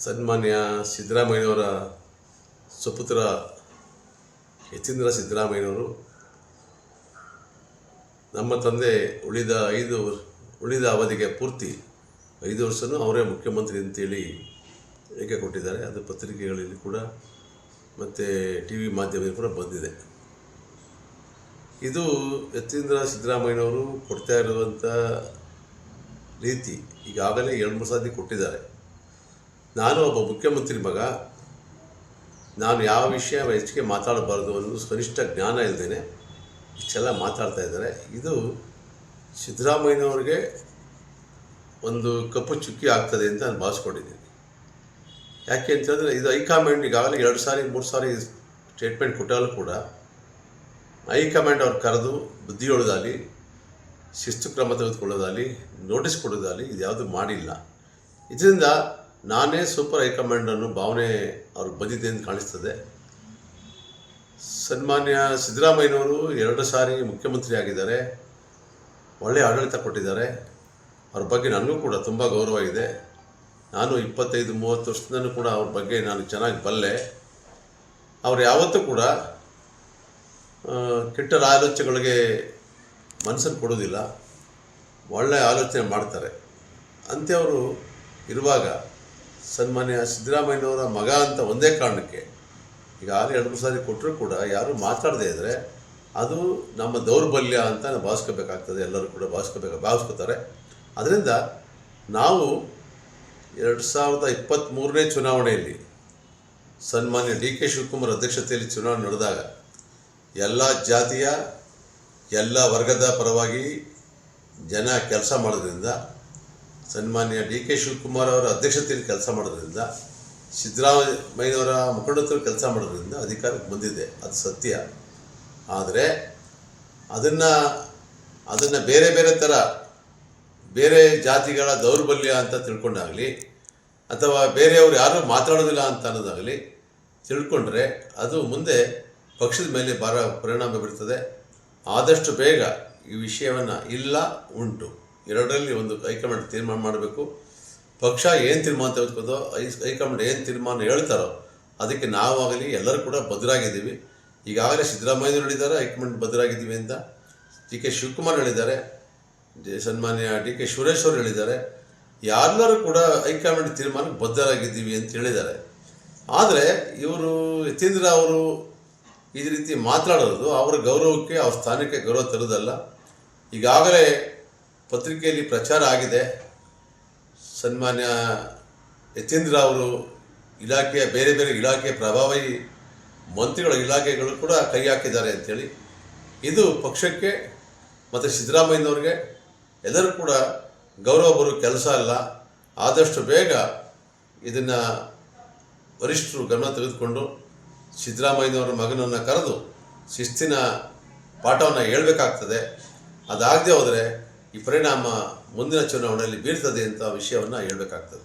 ಸನ್ಮಾನ್ಯ ಸಿದ್ದರಾಮಯ್ಯನವರ ಸುಪುತ್ರ ಯತೀಂದ್ರ ಸಿದ್ದರಾಮಯ್ಯನವರು ನಮ್ಮ ತಂದೆ ಉಳಿದ ಅವಧಿಗೆ ಪೂರ್ತಿ 5 ವರ್ಷವೂ ಅವರೇ ಮುಖ್ಯಮಂತ್ರಿ ಅಂತೇಳಿ ಹೇಳಿಕೆ ಕೊಟ್ಟಿದ್ದಾರೆ. ಅದು ಪತ್ರಿಕೆಗಳಲ್ಲಿ ಕೂಡ ಮತ್ತು ಟಿ ವಿ ಮಾಧ್ಯಮದಲ್ಲಿ ಕೂಡ ಬಂದಿದೆ. ಇದು ಯತೀಂದ್ರ ಸಿದ್ದರಾಮಯ್ಯನವರು ಕೊಡ್ತಾ ಇರುವಂಥ ರೀತಿ ಈಗಾಗಲೇ 2-3 ಸಾರಿ ಕೊಟ್ಟಿದ್ದಾರೆ. ನಾನು ಒಬ್ಬ ಮುಖ್ಯಮಂತ್ರಿ ಮಗ, ನಾನು ಯಾವ ವಿಷಯ ಹೆಚ್ಚಿಗೆ ಮಾತಾಡಬಾರ್ದು ಅನ್ನೋದು ಕನಿಷ್ಠ ಜ್ಞಾನ ಇಲ್ಲದೇನೆ ಇಷ್ಟೆಲ್ಲ ಮಾತಾಡ್ತಾ ಇದ್ದಾರೆ. ಇದು ಸಿದ್ದರಾಮಯ್ಯನವ್ರಿಗೆ ಒಂದು ಕಪ್ಪು ಚುಕ್ಕಿ ಆಗ್ತದೆ ಅಂತ ನಾನು ಭಾವಿಸ್ಕೊಂಡಿದ್ದೀನಿ. ಯಾಕೆ ಅಂತಂದರೆ ಇದು ಹೈಕಮಾಂಡ್ ಈಗಾಗಲೇ 2 ಸಾರಿ 3 ಸಾರಿ ಸ್ಟೇಟ್ಮೆಂಟ್ ಕೊಟ್ಟಾಗಲೂ ಕೂಡ ಹೈಕಮಾಂಡ್ ಅವ್ರು ಕರೆದು ಬುದ್ಧಿ ಹೇಳೋದಾಗಲಿ, ಶಿಸ್ತು ಕ್ರಮ ತೆಗೆದುಕೊಳ್ಳೋದಾಗಲಿ, ನೋಟಿಸ್ ಕೊಡೋದಾಗಲಿ ಇದು ಯಾವುದೂ ಮಾಡಿಲ್ಲ. ಇದರಿಂದ ನಾನೇ ಸೂಪರ್ ಹೈಕಮಾಂಡ್ ಅನ್ನೋ ಭಾವನೆ ಅವ್ರಿಗೆ ಬಂದಿದೆ ಅಂತ ಕಾಣಿಸ್ತದೆ. ಸನ್ಮಾನ್ಯ ಸಿದ್ದರಾಮಯ್ಯನವರು 2 ಸಾರಿ ಮುಖ್ಯಮಂತ್ರಿ ಆಗಿದ್ದಾರೆ, ಒಳ್ಳೆಯ ಆಡಳಿತ ಕೊಟ್ಟಿದ್ದಾರೆ. ಅವ್ರ ಬಗ್ಗೆ ನನಗೂ ಕೂಡ ತುಂಬ ಗೌರವ ಇದೆ. ನಾನು 25-30 ವರ್ಷದಿಂದಲೂ ಕೂಡ ಅವ್ರ ಬಗ್ಗೆ ನಾನು ಚೆನ್ನಾಗಿ ಬಲ್ಲೆ. ಅವ್ರು ಯಾವತ್ತೂ ಕೂಡ ಕೆಟ್ಟ ಆಲೋಚನೆಗಳಿಗೆ ಮನಸ್ಸನ್ನು ಕೊಡೋದಿಲ್ಲ, ಒಳ್ಳೆಯ ಆಲೋಚನೆ ಮಾಡ್ತಾರೆ. ಅಂಥವರು ಇರುವಾಗ ಸನ್ಮಾನ್ಯ ಸಿದ್ದರಾಮಯ್ಯನವರ ಮಗ ಅಂತ ಒಂದೇ ಕಾರಣಕ್ಕೆ ಈಗಾಗಲೇ 2-3 ಸಾರಿ ಕೊಟ್ಟರೂ ಕೂಡ ಯಾರೂ ಮಾತಾಡದೇ ಇದ್ದರೆ ಅದು ನಮ್ಮ ದೌರ್ಬಲ್ಯ ಅಂತ ನಾವು ಭಾವಿಸ್ಕೋಬೇಕಾಗ್ತದೆ. ಎಲ್ಲರೂ ಕೂಡ ಭಾವಿಸ್ಕೋತಾರೆ. ಅದರಿಂದ ನಾವು 2023ನೇ ಚುನಾವಣೆಯಲ್ಲಿ ಸನ್ಮಾನ್ಯ ಡಿ.ಕೆ. ಶಿವಕುಮಾರ್ ಅಧ್ಯಕ್ಷತೆಯಲ್ಲಿ ಚುನಾವಣೆ ನಡೆದಾಗ ಎಲ್ಲ ಜಾತಿಯ ಎಲ್ಲ ವರ್ಗದ ಪರವಾಗಿ ಜನ ಕೆಲಸ ಮಾಡೋದ್ರಿಂದ, ಸನ್ಮಾನ್ಯ ಡಿ.ಕೆ. ಶಿವಕುಮಾರ್ ಅವರ ಅಧ್ಯಕ್ಷತೆಯಲ್ಲಿ ಕೆಲಸ ಮಾಡೋದ್ರಿಂದ, ಸಿದ್ದರಾಮಯ್ಯನವರ ಮುಖಂಡತ್ವ ಕೆಲಸ ಮಾಡೋದ್ರಿಂದ ಅಧಿಕಾರಕ್ಕೆ ಬಂದಿದೆ, ಅದು ಸತ್ಯ. ಆದರೆ ಅದನ್ನು ಬೇರೆ ಬೇರೆ ಥರ ಬೇರೆ ಜಾತಿಗಳ ದೌರ್ಬಲ್ಯ ಅಂತ ತಿಳ್ಕೊಂಡಾಗಲಿ ಅಥವಾ ಬೇರೆಯವರು ಯಾರೂ ಮಾತಾಡೋದಿಲ್ಲ ಅಂತ ಅನ್ನೋದಾಗಲಿ ತಿಳ್ಕೊಂಡ್ರೆ ಅದು ಮುಂದೆ ಪಕ್ಷದ ಮೇಲೆ ಪರಿಣಾಮ ಬೀರ್ತದೆ. ಆದಷ್ಟು ಬೇಗ ಈ ವಿಷಯವನ್ನು ಉಂಟು ಎರಡರಲ್ಲಿ ಒಂದು ಹೈಕಮಾಂಡ್ ತೀರ್ಮಾನ ಮಾಡಬೇಕು. ಪಕ್ಷ ಏನು ತೀರ್ಮಾನ ತೆಗೆದುಕೋದೋ, ಹೈಕಮಾಂಡ್ ಏನು ತೀರ್ಮಾನ ಹೇಳ್ತಾರೋ ಅದಕ್ಕೆ ನಾವಾಗಲಿ ಎಲ್ಲರೂ ಕೂಡ ಬದ್ಧರಾಗಿದ್ದೀವಿ. ಈಗಾಗಲೇ ಸಿದ್ದರಾಮಯ್ಯನವರು ಹೇಳಿದ್ದಾರೆ ಹೈಕಮಾಂಡ್ ಬದ್ಧರಾಗಿದ್ದೀವಿ ಅಂತ, ಡಿ.ಕೆ. ಶಿವಕುಮಾರ್ ಹೇಳಿದ್ದಾರೆ, ಸನ್ಮಾನ್ಯ ಡಿ.ಕೆ. ಸುರೇಶ್ ಅವರು ಹೇಳಿದ್ದಾರೆ. ಎಲ್ಲರೂ ಕೂಡ ಹೈಕಮಾಂಡ್ ತೀರ್ಮಾನಕ್ಕೆ ಬದ್ಧರಾಗಿದ್ದೀವಿ ಅಂತ ಹೇಳಿದ್ದಾರೆ. ಆದರೆ ಇವರು ಯತೀಂದ್ರ ಅವರು ಈ ರೀತಿ ಮಾತನಾಡೋದು ಅವರ ಗೌರವಕ್ಕೆ, ಅವ್ರ ಸ್ಥಾನಕ್ಕೆ ಗೌರವ ತರೋದಲ್ಲ. ಈಗಾಗಲೇ ಪತ್ರಿಕೆಯಲ್ಲಿ ಪ್ರಚಾರ ಆಗಿದೆ, ಸನ್ಮಾನ್ಯ ಯತೀಂದ್ರ ಅವರು ಬೇರೆ ಬೇರೆ ಇಲಾಖೆಯ ಪ್ರಭಾವಿ ಮಂತ್ರಿಗಳ ಇಲಾಖೆಗಳು ಕೂಡ ಕೈ ಹಾಕಿದ್ದಾರೆ ಅಂಥೇಳಿ. ಇದು ಪಕ್ಷಕ್ಕೆ ಮತ್ತು ಸಿದ್ದರಾಮಯ್ಯನವ್ರಿಗೆ ಎಲ್ಲರೂ ಕೂಡ ಗೌರವ ಬರೋ ಕೆಲಸ ಅಲ್ಲ. ಆದಷ್ಟು ಬೇಗ ಇದನ್ನು ವರಿಷ್ಠರು ಗಮನ ತೆಗೆದುಕೊಂಡು ಸಿದ್ದರಾಮಯ್ಯನವರ ಮಗನನ್ನು ಕರೆದು ಶಿಸ್ತಿನ ಪಾಠವನ್ನು ಹೇಳಬೇಕಾಗ್ತದೆ. ಅದಾಗದೇ ಹೋದರೆ ಈ ಪರಿಣಾಮ ಮುಂದಿನ ಚುನಾವಣೆಯಲ್ಲಿ ಬೀರ್ತದೆ ಅಂತ ವಿಷಯವನ್ನು ಹೇಳಬೇಕಾಗ್ತದೆ.